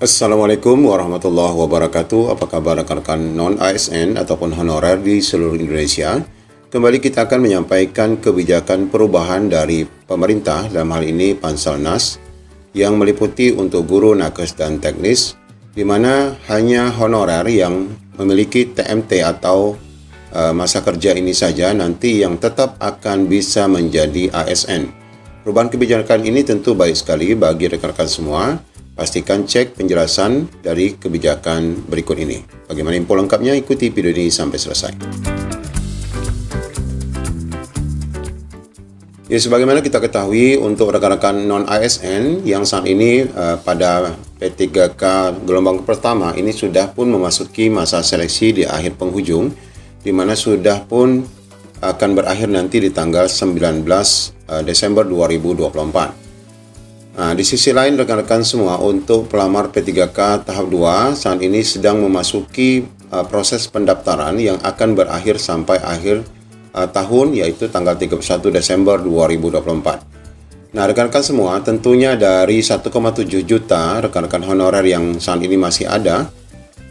Assalamualaikum warahmatullahi wabarakatuh. Apa kabar rekan-rekan non-ASN ataupun honorer di seluruh Indonesia? Kembali kita akan menyampaikan kebijakan perubahan dari pemerintah, dalam hal ini Panselnas, yang meliputi untuk guru, nakes, dan teknis, di mana hanya honorer yang memiliki TMT atau masa kerja ini saja nanti yang tetap akan bisa menjadi ASN. Perubahan kebijakan ini tentu baik sekali bagi rekan-rekan semua. Pastikan cek penjelasan dari kebijakan berikut ini. Bagaimana info lengkapnya? Ikuti video ini sampai selesai. Ya, sebagaimana kita ketahui untuk rekan-rekan non-ASN yang saat ini pada P3K gelombang pertama ini sudah pun memasuki masa seleksi di akhir penghujung, di mana sudah pun akan berakhir nanti di tanggal 19 Desember 2024. Nah, di sisi lain rekan-rekan semua untuk pelamar P3K tahap 2 saat ini sedang memasuki proses pendaftaran yang akan berakhir sampai akhir tahun, yaitu tanggal 31 Desember 2024. Nah, rekan-rekan semua, tentunya dari 1,7 juta rekan-rekan honorer yang saat ini masih ada,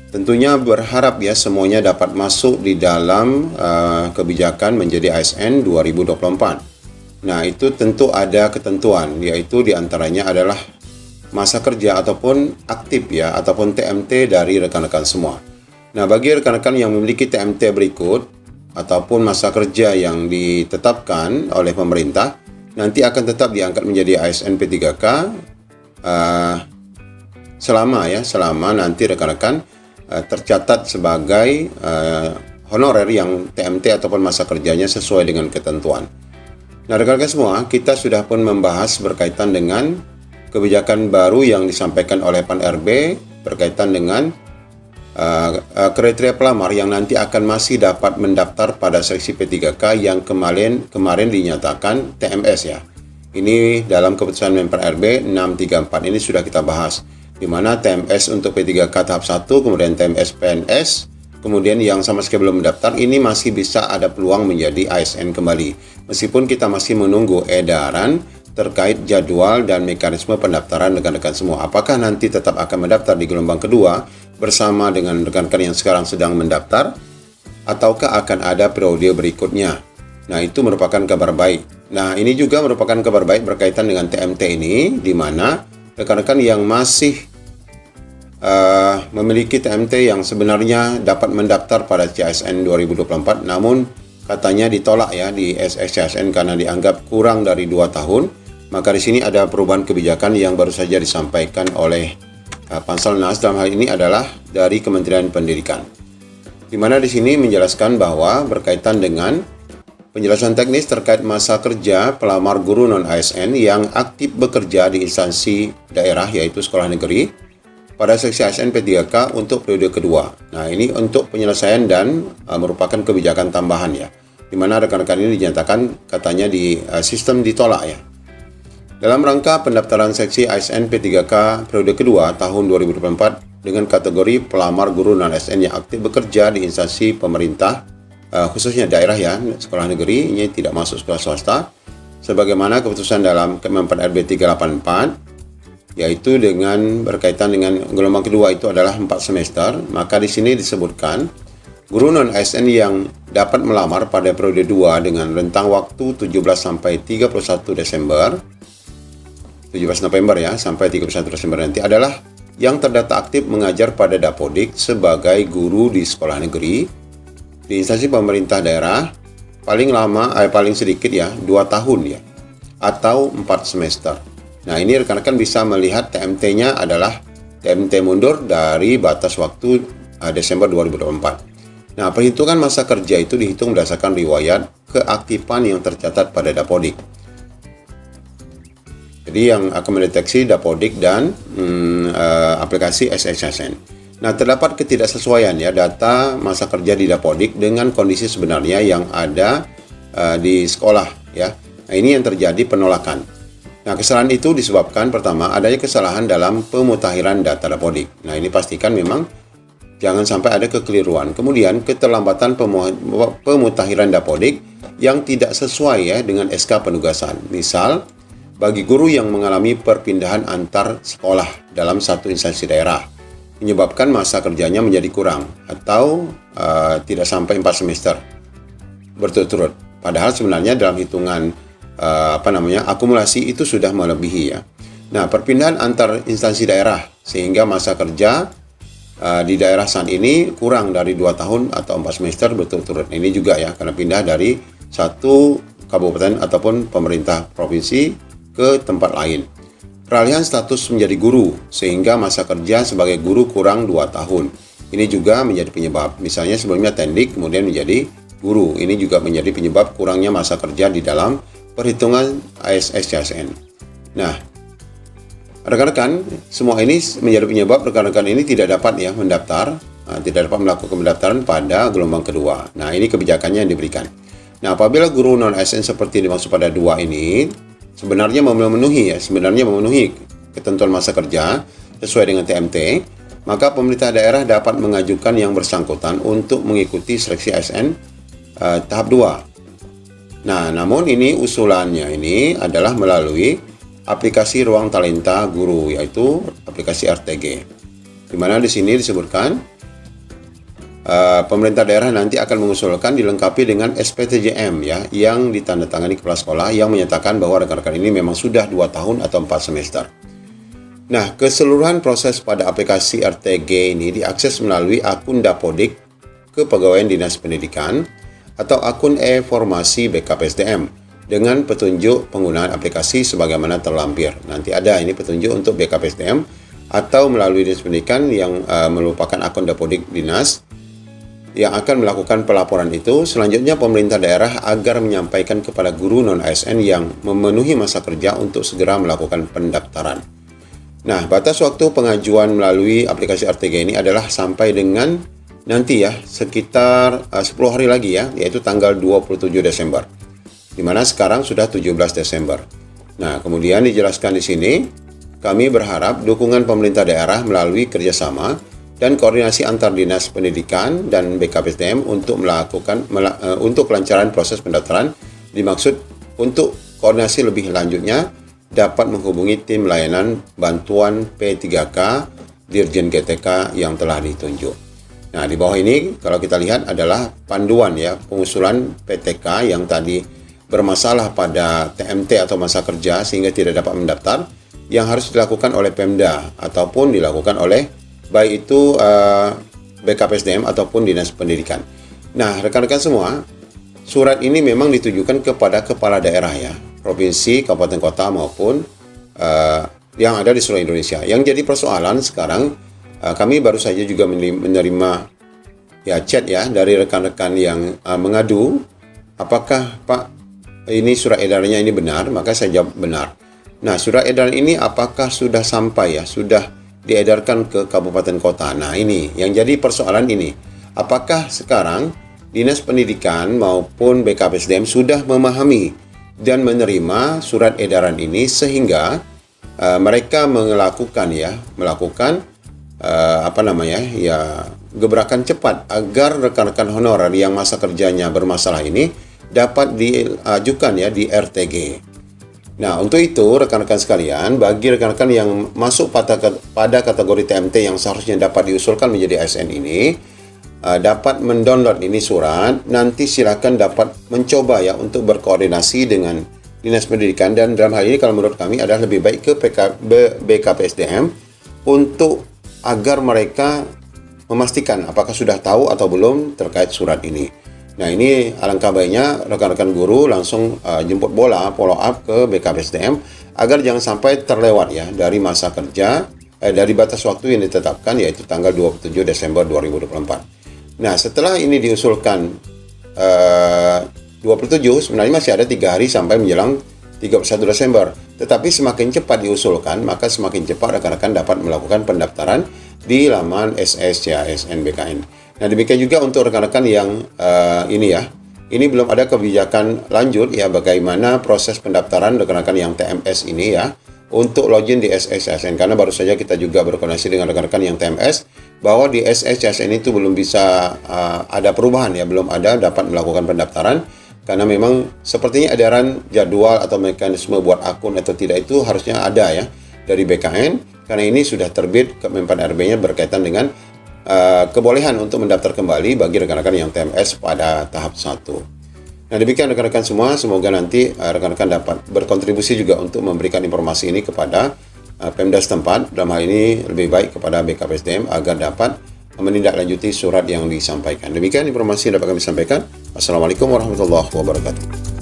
tentunya berharap ya semuanya dapat masuk di dalam kebijakan menjadi ASN 2024. Nah, itu tentu ada ketentuan, yaitu diantaranya adalah masa kerja ataupun aktif ya, ataupun TMT dari rekan-rekan semua. Nah, bagi rekan-rekan yang memiliki TMT berikut, ataupun masa kerja yang ditetapkan oleh pemerintah, nanti akan tetap diangkat menjadi ASN P3K selama nanti rekan-rekan tercatat sebagai honorer yang TMT ataupun masa kerjanya sesuai dengan ketentuan. Nah, rekan-rekan semua, kita sudah pun membahas berkaitan dengan kebijakan baru yang disampaikan oleh Pan-RB berkaitan dengan kriteria pelamar yang nanti akan masih dapat mendaftar pada seleksi P3K yang kemarin dinyatakan TMS ya. Ini dalam keputusan Men-RB 634 ini sudah kita bahas, di mana TMS untuk P3K tahap 1, kemudian TMS PNS, kemudian yang sama sekali belum mendaftar ini masih bisa ada peluang menjadi ASN kembali. Meskipun kita masih menunggu edaran terkait jadwal dan mekanisme pendaftaran rekan-rekan semua. Apakah nanti tetap akan mendaftar di gelombang kedua bersama dengan rekan-rekan yang sekarang sedang mendaftar, ataukah akan ada periode berikutnya? Nah, itu merupakan kabar baik. Nah, ini juga merupakan kabar baik berkaitan dengan TMT ini, di mana rekan-rekan yang masih memiliki TMT yang sebenarnya dapat mendaftar pada CSN 2024, namun katanya ditolak ya di SSCSN karena dianggap kurang dari 2 tahun. Maka di sini ada perubahan kebijakan yang baru saja disampaikan oleh Panselnas, dalam hal ini adalah dari Kementerian Pendidikan, di mana di sini menjelaskan bahwa berkaitan dengan penjelasan teknis terkait masa kerja pelamar guru non-ASN yang aktif bekerja di instansi daerah yaitu sekolah negeri pada seleksi ASN P3K untuk periode kedua. Nah, ini untuk penyelesaian dan merupakan kebijakan tambahan ya, di mana rekan-rekan ini dinyatakan katanya di sistem ditolak ya. Dalam rangka pendaftaran seksi ASN P3K periode kedua tahun 2024 dengan kategori pelamar guru non-ASN yang aktif bekerja di instansi pemerintah, khususnya daerah ya, sekolah negeri, ini tidak masuk sekolah swasta, sebagaimana keputusan dalam Kemen-RB 384, yaitu dengan berkaitan dengan gelombang kedua itu adalah 4 semester. Maka di sini disebutkan guru non-ASN yang dapat melamar pada periode 2 dengan rentang waktu 17 sampai 31 Desember 17 November ya sampai 31 Desember nanti adalah yang terdata aktif mengajar pada Dapodik sebagai guru di sekolah negeri di instansi pemerintah daerah paling sedikit ya 2 tahun ya, atau 4 semester. Nah, ini rekan-rekan bisa melihat TMT-nya adalah TMT mundur dari batas waktu Desember 2024. Nah, perhitungan masa kerja itu dihitung berdasarkan riwayat keaktifan yang tercatat pada Dapodik. Jadi yang akan mendeteksi Dapodik dan aplikasi SSCSN. Nah, terdapat ketidaksesuaian ya data masa kerja di Dapodik dengan kondisi sebenarnya yang ada di sekolah ya. Nah, ini yang terjadi penolakan. Nah, kesalahan itu disebabkan pertama adanya kesalahan dalam pemutakhiran data Dapodik. Nah, ini pastikan memang jangan sampai ada kekeliruan. Kemudian keterlambatan pemutakhiran Dapodik yang tidak sesuai ya dengan SK penugasan. Misal bagi guru yang mengalami perpindahan antar sekolah dalam satu instansi daerah, menyebabkan masa kerjanya menjadi kurang atau tidak sampai 4 semester berturut-turut. Padahal sebenarnya dalam hitungan akumulasi itu sudah melebihi ya. Nah, perpindahan antar instansi daerah sehingga masa kerja di daerah saat ini kurang dari 2 tahun atau 4 semester berturut-turut. Ini juga ya, karena pindah dari satu kabupaten ataupun pemerintah provinsi ke tempat lain. Peralihan status menjadi guru sehingga masa kerja sebagai guru kurang 2 tahun. Ini juga menjadi penyebab. Misalnya sebelumnya tendik kemudian menjadi guru. Ini juga menjadi penyebab kurangnya masa kerja di dalam perhitungan ASS CSN. Nah, rekan-rekan, semua ini menjadi penyebab rekan-rekan ini tidak dapat ya mendaftar, tidak dapat melakukan pendaftaran pada gelombang kedua. Nah, ini kebijakannya yang diberikan. Nah, apabila guru non-ASN seperti dimaksud pada 2 ini sebenarnya memenuhi ketentuan masa kerja sesuai dengan TMT, maka pemerintah daerah dapat mengajukan yang bersangkutan untuk mengikuti seleksi ASN tahap 2. Nah, namun ini usulannya ini adalah melalui aplikasi Ruang Talenta Guru, yaitu aplikasi RTG. Di mana di sini disebutkan pemerintah daerah nanti akan mengusulkan dilengkapi dengan SPTJM ya, yang ditandatangani kepala sekolah yang menyatakan bahwa rekan-rekan ini memang sudah 2 tahun atau 4 semester. Nah, keseluruhan proses pada aplikasi RTG ini diakses melalui akun Dapodik Kepegawaian Dinas Pendidikan atau akun e-formasi BKPSDM dengan petunjuk penggunaan aplikasi sebagaimana terlampir. Nanti ada ini petunjuk untuk BKPSDM atau melalui Dinas Pendidikan yang merupakan akun Dapodik Dinas yang akan melakukan pelaporan itu. Selanjutnya pemerintah daerah agar menyampaikan kepada guru non-ASN yang memenuhi masa kerja untuk segera melakukan pendaftaran. Nah, batas waktu pengajuan melalui aplikasi RTG ini adalah sampai dengan nanti ya, sekitar 10 hari lagi ya, yaitu tanggal 27 Desember. Di mana sekarang sudah 17 Desember. Nah, kemudian dijelaskan di sini, kami berharap dukungan pemerintah daerah melalui kerjasama dan koordinasi antar dinas pendidikan dan BKPSDM untuk untuk kelancaran proses pendaftaran. Dimaksud untuk koordinasi lebih lanjutnya dapat menghubungi tim layanan bantuan P3K Dirjen GTK yang telah ditunjuk. Nah, di bawah ini kalau kita lihat adalah panduan ya pengusulan PTK yang tadi bermasalah pada TMT atau masa kerja sehingga tidak dapat mendaftar, yang harus dilakukan oleh Pemda ataupun dilakukan oleh baik itu BKPSDM ataupun Dinas Pendidikan. Nah, rekan-rekan semua, surat ini memang ditujukan kepada kepala daerah ya, provinsi, kabupaten kota maupun yang ada di seluruh Indonesia. Yang jadi persoalan sekarang, kami baru saja juga menerima ya chat ya dari rekan-rekan yang mengadu, apakah Pak ini surat edarannya ini benar? Maka saya jawab benar. Nah, surat edaran ini apakah sudah sampai ya, sudah diedarkan ke kabupaten kota. Nah, ini yang jadi persoalan ini. Apakah sekarang Dinas Pendidikan maupun BKPSDM sudah memahami dan menerima surat edaran ini sehingga mereka melakukan gebrakan cepat agar rekan-rekan honorer yang masa kerjanya bermasalah ini dapat diajukan ya di RTG. Nah, untuk itu rekan-rekan sekalian, bagi rekan-rekan yang masuk pada kategori TMT yang seharusnya dapat diusulkan menjadi ASN ini, dapat mendownload ini surat. Nanti silakan dapat mencoba ya untuk berkoordinasi dengan Dinas Pendidikan, dan dalam hal ini kalau menurut kami adalah lebih baik ke BKPSDM untuk agar mereka memastikan apakah sudah tahu atau belum terkait surat ini. Nah, ini alangkah baiknya rekan-rekan guru langsung jemput bola, follow up ke BKPSDM agar jangan sampai terlewat ya dari masa kerja, dari batas waktu yang ditetapkan yaitu tanggal 27 Desember 2024. Nah, setelah ini diusulkan 27, sebenarnya masih ada 3 hari sampai menjelang 31 Desember. Tetapi semakin cepat diusulkan, maka semakin cepat rekan-rekan dapat melakukan pendaftaran di laman SSCASN BKN. Nah, demikian juga untuk rekan-rekan yang ini belum ada kebijakan lanjut ya bagaimana proses pendaftaran rekan-rekan yang TMS ini ya untuk login di SSCASN, karena baru saja kita juga berkoordinasi dengan rekan-rekan yang TMS bahwa di SSCASN itu belum bisa ada perubahan ya, belum ada dapat melakukan pendaftaran Karena memang sepertinya edaran jadwal atau mekanisme buat akun atau tidak itu harusnya ada ya dari BKN, karena ini sudah terbit Kemenpan RB-nya berkaitan dengan kebolehan untuk mendaftar kembali bagi rekan-rekan yang TMS pada tahap 1. Nah, demikian rekan-rekan semua, semoga nanti rekan-rekan dapat berkontribusi juga untuk memberikan informasi ini kepada Pemda setempat, dalam hal ini lebih baik kepada BKPSDM agar dapat menindaklanjuti surat yang disampaikan. Demikian informasi yang dapat kami sampaikan. Assalamualaikum warahmatullahi wabarakatuh.